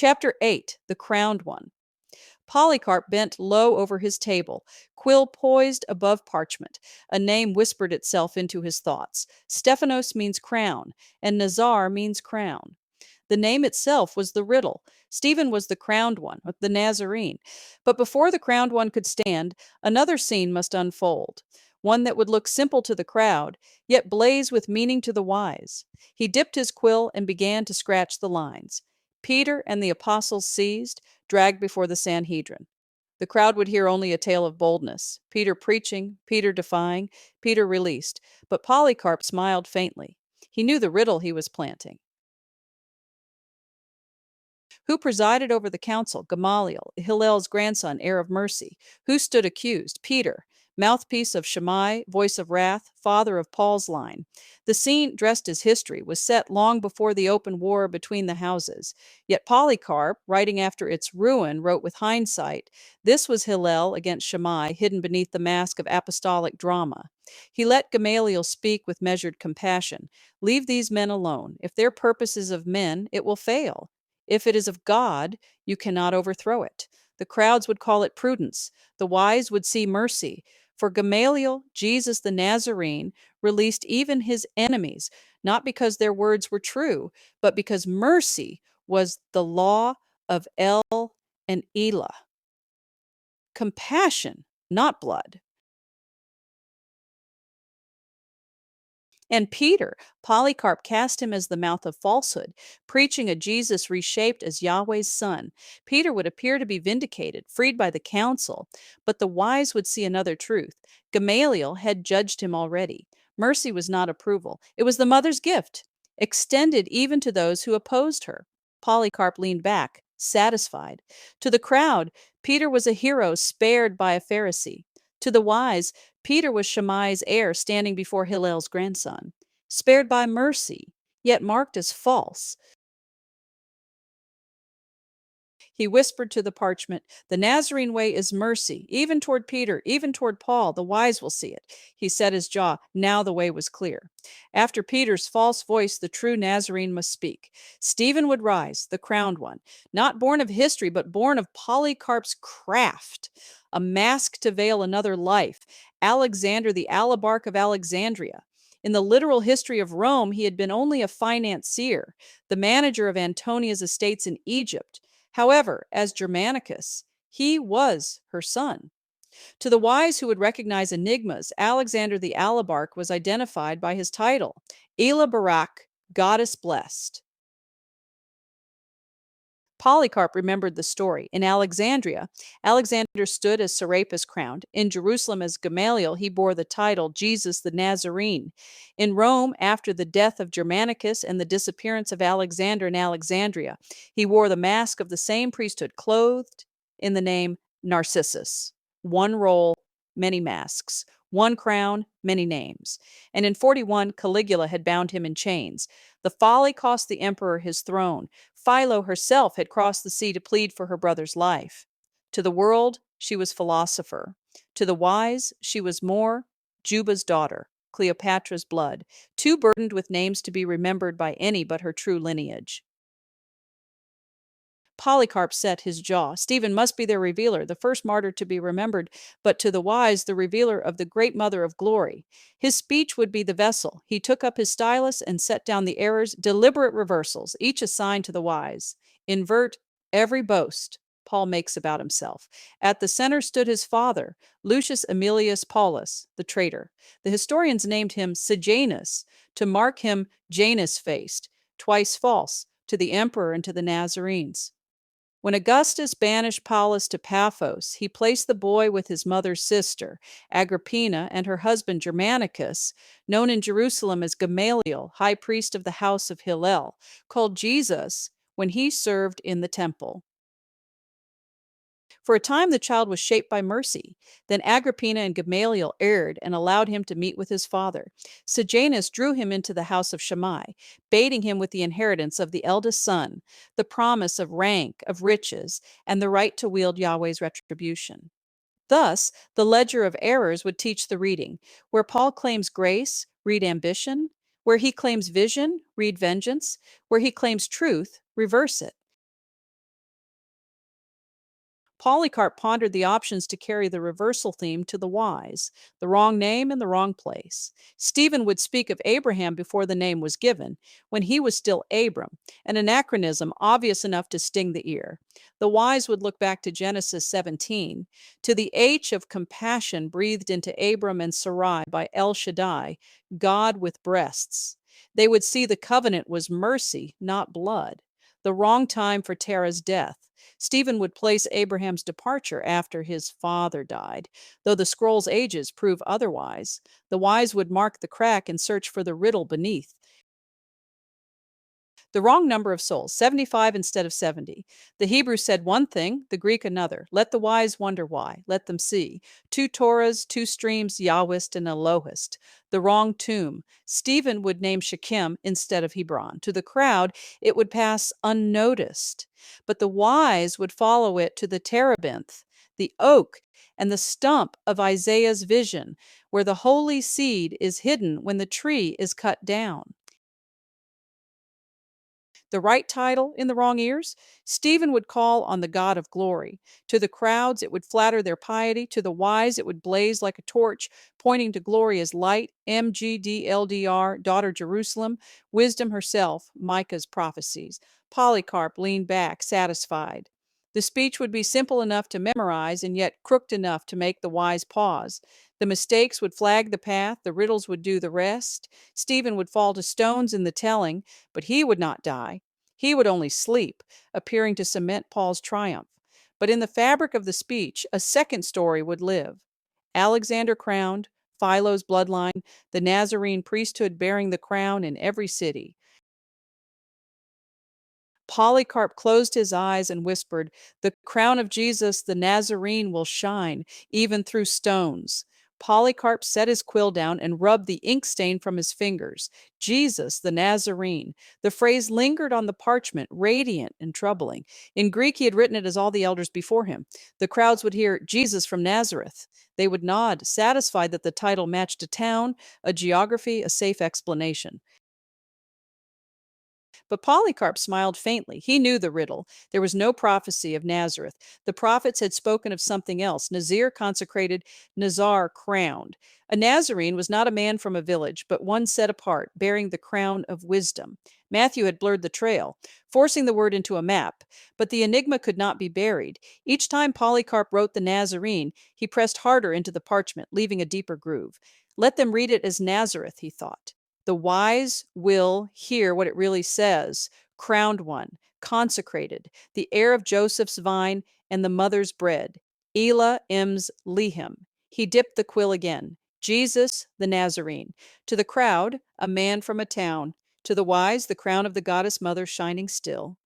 Chapter 8, The Crowned One. Polycarp bent low over his table, quill poised above parchment. A name whispered itself into his thoughts. Stephanos means crown, and Nazar means crown. The name itself was the riddle. Stephen was the crowned one, the Nazarene. But before the crowned one could stand, another scene must unfold. One that would look simple to the crowd, yet blaze with meaning to the wise. He dipped his quill and began to scratch the lines. Peter and the apostles seized, dragged before the Sanhedrin. The crowd would hear only a tale of boldness, Peter preaching, Peter defying, Peter released. But Polycarp smiled faintly. He knew the riddle he was planting. Who presided over the council? Gamaliel, Hillel's grandson, heir of mercy. Who stood accused? Peter, mouthpiece of Shammai, voice of wrath, father of Paul's line. The scene, dressed as history, was set long before the open war between the houses. Yet Polycarp, writing after its ruin, wrote with hindsight, this was Hillel against Shammai, hidden beneath the mask of apostolic drama. He let Gamaliel speak with measured compassion. Leave these men alone. If their purpose is of men, it will fail. If it is of God, you cannot overthrow it. The crowds would call it prudence. The wise would see mercy. For Gamaliel, Jesus the Nazarene released even his enemies, not because their words were true, but because mercy was the law of El and Elah. Compassion, not blood. And Peter, Polycarp cast him as the mouth of falsehood, preaching a Jesus reshaped as Yahweh's son. Peter would appear to be vindicated, freed by the council, but the wise would see another truth. Gamaliel had judged him already. Mercy was not approval, it was the mother's gift, extended even to those who opposed her. Polycarp leaned back, satisfied. To the crowd, Peter was a hero spared by a Pharisee. To the wise, Peter was Shammai's heir standing before Hillel's grandson, spared by mercy, yet marked as false. He whispered to the parchment, the Nazarene way is mercy, even toward Peter, even toward Paul. The wise will see it. He set his jaw. Now the way was clear. After Peter's false voice, the true Nazarene must speak. Stephen would rise, the crowned one, not born of history, but born of Polycarp's craft, a mask to veil another life. Alexander, the alabarch of Alexandria. In the literal history of Rome, he had been only a financier, the manager of Antonia's estates in Egypt. However, as Germanicus, he was her son. To the wise who would recognize enigmas, Alexander the Alabarch was identified by his title, Ela Barak, goddess blessed. Polycarp remembered the story. In Alexandria, Alexander stood as Serapis crowned. In Jerusalem, as Gamaliel, he bore the title Jesus the Nazarene. In Rome, after the death of Germanicus and the disappearance of Alexander in Alexandria, he wore the mask of the same priesthood, clothed in the name Narcissus. One role, many masks. One crown, many names. And in 41, Caligula had bound him in chains. The folly cost the emperor his throne. Philo herself had crossed the sea to plead for her brother's life. To the world, she was philosopher. To the wise, she was more Juba's daughter, Cleopatra's blood, too burdened with names to be remembered by any but her true lineage. Polycarp set his jaw. Stephen must be their revealer, the first martyr to be remembered, but to the wise, the revealer of the great mother of glory. His speech would be the vessel. He took up his stylus and set down the errors, deliberate reversals, each assigned to the wise. Invert every boast Paul makes about himself. At the center stood his father, Lucius Aemilius Paulus, the traitor. The historians named him Sejanus to mark him Janus-faced, twice false, to the emperor and to the Nazarenes. When Augustus banished Paulus to Paphos, he placed the boy with his mother's sister, Agrippina, and her husband Germanicus, known in Jerusalem as Gamaliel, high priest of the house of Hillel, called Jesus when he served in the temple. For a time, the child was shaped by mercy. Then Agrippina and Gamaliel erred and allowed him to meet with his father. Sejanus drew him into the house of Shammai, baiting him with the inheritance of the eldest son, the promise of rank, of riches, and the right to wield Yahweh's retribution. Thus, the ledger of errors would teach the reading. Where Paul claims grace, read ambition. Where he claims vision, read vengeance. Where he claims truth, reverse it. Polycarp pondered the options to carry the reversal theme to the wise, the wrong name in the wrong place. Stephen would speak of Abraham before the name was given, when he was still Abram, an anachronism obvious enough to sting the ear. The wise would look back to Genesis 17, to the H of compassion breathed into Abram and Sarai by El Shaddai, God with breasts. They would see the covenant was mercy, not blood. The wrong time for Terah's death. Stephen would place Abraham's departure after his father died, though the scroll's ages prove otherwise. The wise would mark the crack and search for the riddle beneath. The wrong number of souls, 75 instead of 70. The Hebrew said one thing, the Greek another. Let the wise wonder why. Let them see. Two Torahs, two streams, Yahwist and Elohist. The wrong tomb. Stephen would name Shechem instead of Hebron. To the crowd, it would pass unnoticed. But the wise would follow it to the terebinth, the oak, and the stump of Isaiah's vision, where the holy seed is hidden when the tree is cut down. The right title in the wrong ears, Stephen would call on the God of glory. To the crowds, it would flatter their piety. To the wise, it would blaze like a torch, pointing to glory as light, MGDLDR, daughter Jerusalem, wisdom herself, Micah's prophecies. Polycarp leaned back, satisfied. The speech would be simple enough to memorize and yet crooked enough to make the wise pause. The mistakes would flag the path, the riddles would do the rest. Stephen would fall to stones in the telling, but he would not die. He would only sleep, appearing to cement Paul's triumph. But in the fabric of the speech, a second story would live. Alexander crowned, Philo's bloodline, the Nazarene priesthood bearing the crown in every city. Polycarp closed his eyes and whispered, "The crown of Jesus the Nazarene will shine, even through stones." Polycarp set his quill down and rubbed the ink stain from his fingers. Jesus the Nazarene. The phrase lingered on the parchment, radiant and troubling. In Greek, he had written it as all the elders before him. The crowds would hear Jesus from Nazareth. They would nod, satisfied that the title matched a town, a geography, a safe explanation. But Polycarp smiled faintly. He knew the riddle. There was no prophecy of Nazareth. The prophets had spoken of something else. Nazir consecrated, Nazar crowned. A Nazarene was not a man from a village, but one set apart, bearing the crown of wisdom. Matthew had blurred the trail, forcing the word into a map, but the enigma could not be buried. Each time Polycarp wrote the Nazarene, he pressed harder into the parchment, leaving a deeper groove. Let them read it as Nazareth, he thought. The wise will hear what it really says. Crowned one, consecrated, the heir of Joseph's vine and the mother's bread. Elah Ems Lehem. He dipped the quill again. Jesus the Nazarene. To the crowd, a man from a town. To the wise, the crown of the goddess mother shining still.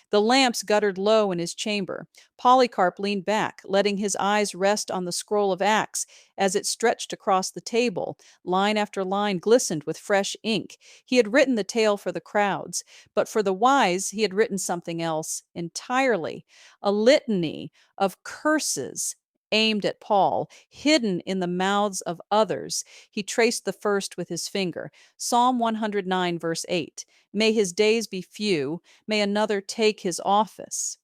The lamps guttered low in his chamber. Polycarp leaned back, letting his eyes rest on the scroll of Acts as it stretched across the table. Line after line glistened with fresh ink. He had written the tale for the crowds, but for the wise, he had written something else entirely. A litany of curses aimed at Paul, hidden in the mouths of others. He traced the first with his finger. Psalm 109, verse 8. May his days be few. May another take his office.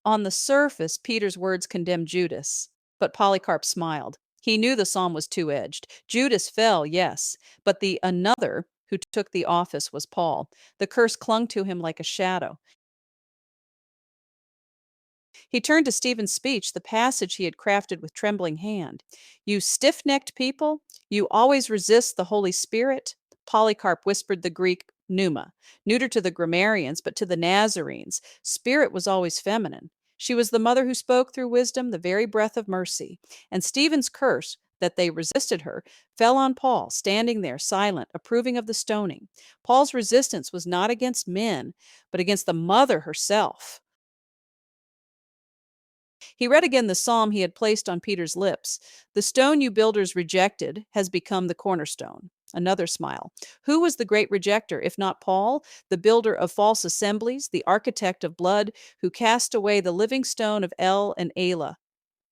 On the surface, Peter's words condemned Judas, but Polycarp smiled. He knew the psalm was two-edged. Judas fell, yes, but the another who took the office was Paul. The curse clung to him like a shadow. He turned to Stephen's speech, the passage he had crafted with trembling hand. You stiff-necked people, you always resist the Holy Spirit. Polycarp whispered the Greek pneuma, neuter to the grammarians, but to the Nazarenes. Spirit was always feminine. She was the mother who spoke through wisdom, the very breath of mercy. And Stephen's curse, that they resisted her, fell on Paul, standing there, silent, approving of the stoning. Paul's resistance was not against men, but against the mother herself. He read again the psalm he had placed on Peter's lips. The stone you builders rejected has become the cornerstone. Another smile. Who was the great rejecter, if not Paul, the builder of false assemblies, the architect of blood, who cast away the living stone of El and Elah?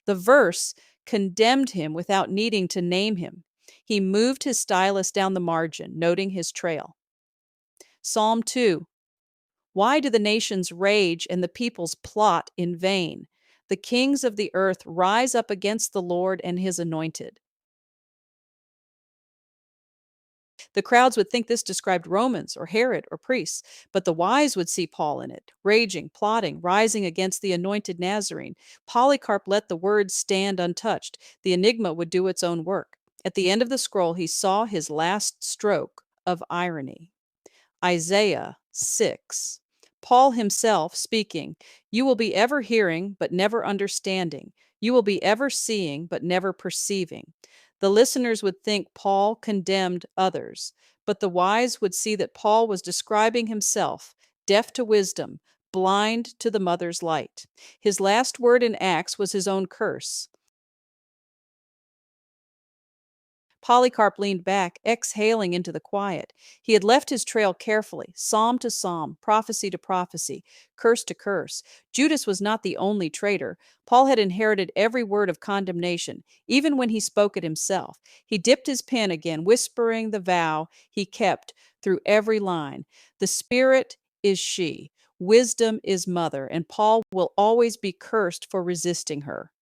The verse condemned him without needing to name him. He moved his stylus down the margin, noting his trail. Psalm 2. Why do the nations rage and the peoples plot in vain? The kings of the earth rise up against the Lord and his anointed. The crowds would think this described Romans or Herod or priests, but the wise would see Paul in it, raging, plotting, rising against the anointed Nazarene. Polycarp let the words stand untouched. The enigma would do its own work. At the end of the scroll, he saw his last stroke of irony. Isaiah 6. Paul himself speaking, "You will be ever hearing, but never understanding. You will be ever seeing, but never perceiving." The listeners would think Paul condemned others, but the wise would see that Paul was describing himself, deaf to wisdom, blind to the mother's light. His last word in Acts was his own curse. Polycarp leaned back, exhaling into the quiet. He had left his trail carefully, psalm to psalm, prophecy to prophecy, curse to curse. Judas was not the only traitor. Paul had inherited every word of condemnation, even when he spoke it himself. He dipped his pen again, whispering the vow he kept through every line. The Spirit is she, wisdom is mother, and Paul will always be cursed for resisting her.